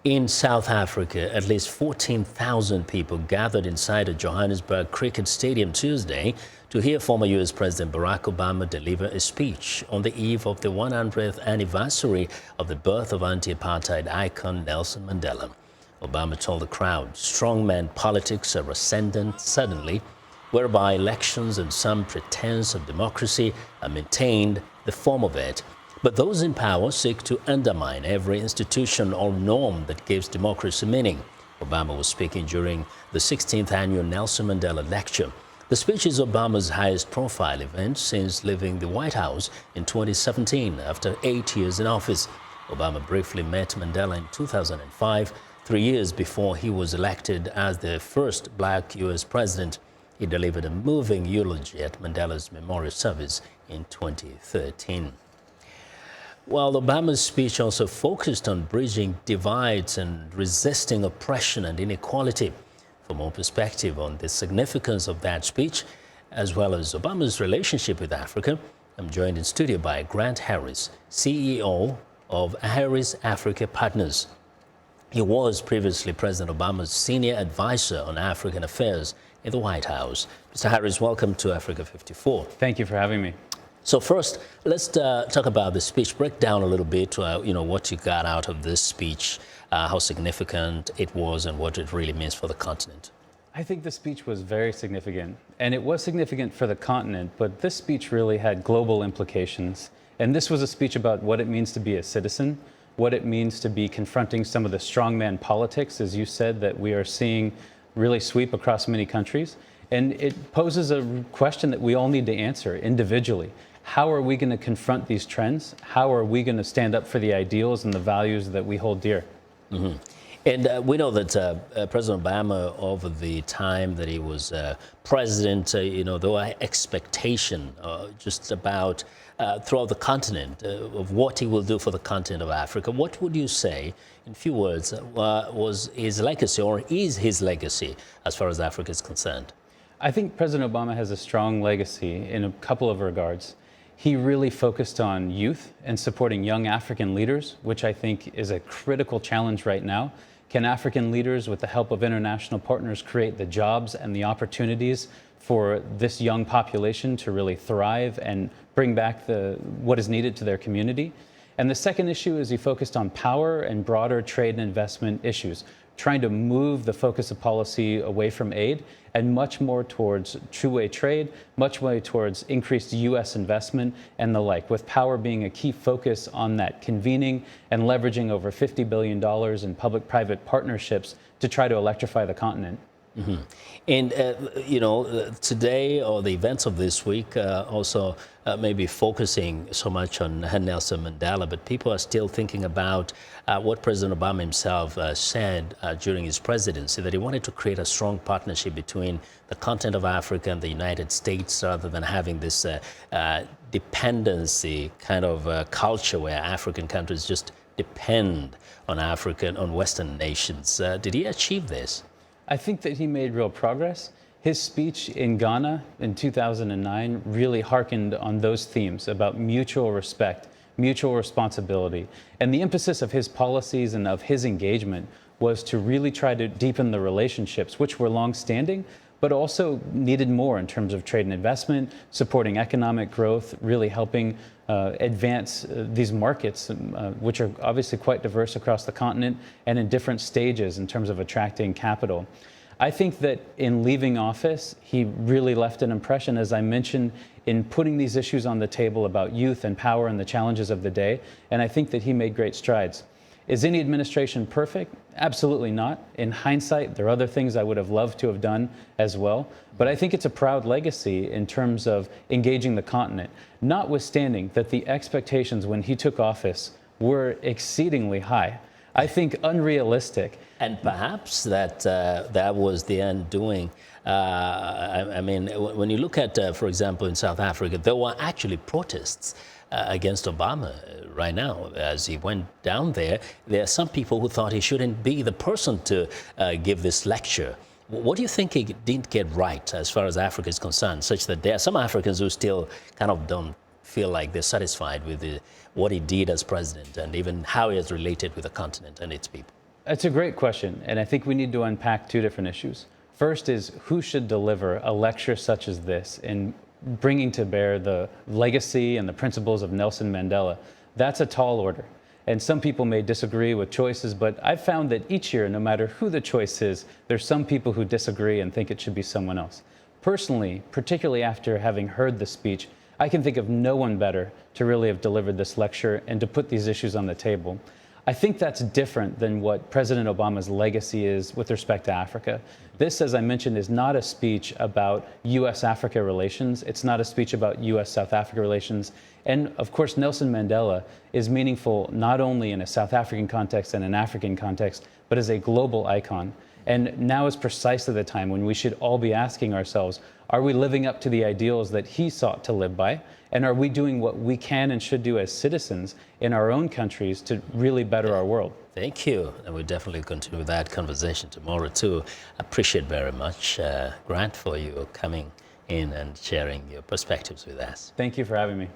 In South Africa, at least 14,000 people gathered inside a Johannesburg cricket stadium Tuesday to hear former U.S. President Barack Obama deliver a speech on the eve of the 100th anniversary of the birth of anti-apartheid icon Nelson Mandela. Obama told the crowd strongman politics are ascendant suddenly, whereby elections and some pretense of democracy are maintained, the form of it. But those in power seek to undermine every institution or norm that gives democracy meaning. Obama was speaking during the 16th annual Nelson Mandela lecture. The speech is Obama's highest profile event since leaving the White House in 2017 after 8 years in office. Obama briefly met Mandela in 2005, 3 years before he was elected as the first black U.S. president. He delivered a moving eulogy at Mandela's memorial service in 2013. While Obama's speech also focused on bridging divides and resisting oppression and inequality. For more perspective on the significance of that speech, as well as Obama's relationship with Africa, I'm joined in studio by Grant Harris, CEO of Harris Africa Partners. He was previously President Obama's senior advisor on African affairs in the White House. Mr. Harris, welcome to Africa 54. Thank you for having me. So first, let's talk about the speech. Break down a little bit, what you got out of this speech, how significant it was, and what it really means for the continent. I think the speech was very significant, and it was significant for the continent, but this speech really had global implications. And this was a speech about what it means to be a citizen, what it means to be confronting some of the strongman politics, as you said, that we are seeing really sweep across many countries. And it poses a question that we all need to answer individually. How are we going to confront these trends? How are we going to stand up for the ideals and the values that we hold dear? Mm-hmm. And we know that President Obama, over the time that he was president, there were expectations just about throughout the continent of what he will do for the continent of Africa. What would you say, in few words, was his legacy, or is his legacy as far as Africa is concerned? I think President Obama has a strong legacy in a couple of regards. He really focused on youth and supporting young African leaders, which I think is a critical challenge right now. Can African leaders, with the help of international partners, create the jobs and the opportunities for this young population to really thrive and bring back what is needed to their community? And the second issue is he focused on power and broader trade and investment issues, trying to move the focus of policy away from aid and much more towards two-way trade, much more towards increased U.S. investment and the like, with power being a key focus on that, convening and leveraging over $50 billion in public-private partnerships to try to electrify the continent. Mm-hmm. And, today, or the events of this week, also maybe focusing so much on Nelson Mandela, but people are still thinking about what President Obama himself said during his presidency, that he wanted to create a strong partnership between the continent of Africa and the United States, rather than having this dependency kind of culture where African countries just depend on on Western nations. Did he achieve this? I think that he made real progress. His speech in Ghana in 2009 really hearkened on those themes about mutual respect, mutual responsibility. And the emphasis of his policies and of his engagement was to really try to deepen the relationships, which were long-standing, but also needed more in terms of trade and investment, supporting economic growth, really helping advance these markets, which are obviously quite diverse across the continent and in different stages in terms of attracting capital. I think that in leaving office, he really left an impression, as I mentioned, in putting these issues on the table about youth and power and the challenges of the day, and I think that he made great strides. Is any administration perfect? Absolutely not. In hindsight, there are other things I would have loved to have done as well. But I think it's a proud legacy in terms of engaging the continent, notwithstanding that the expectations when he took office were exceedingly high. I think unrealistic. And perhaps that was the undoing. I mean, when you look at, for example, in South Africa, there were actually protests against Obama right now. As he went down there, there are some people who thought he shouldn't be the person to give this lecture. What do you think he didn't get right as far as Africa is concerned, such that there are some Africans who still kind of don't feel like they're satisfied with what he did as president and even how he has related with the continent and its people? That's a great question, and I think we need to unpack two different issues. First is who should deliver a lecture such as this in bringing to bear the legacy and the principles of Nelson Mandela. That's a tall order. And some people may disagree with choices, but I've found that each year, no matter who the choice is, there's some people who disagree and think it should be someone else. Personally, particularly after having heard the speech, I can think of no one better to really have delivered this lecture and to put these issues on the table. I think that's different than what President Obama's legacy is with respect to Africa. This, as I mentioned, is not a speech about U.S.-Africa relations. It's not a speech about U.S.-South Africa relations. And of course, Nelson Mandela is meaningful not only in a South African context and an African context, but as a global icon. And now is precisely the time when we should all be asking ourselves, are we living up to the ideals that he sought to live by? And are we doing what we can and should do as citizens in our own countries to really better our world? Thank you. And we'll definitely continue that conversation tomorrow too. I appreciate very much, Grant, for you coming in and sharing your perspectives with us. Thank you for having me.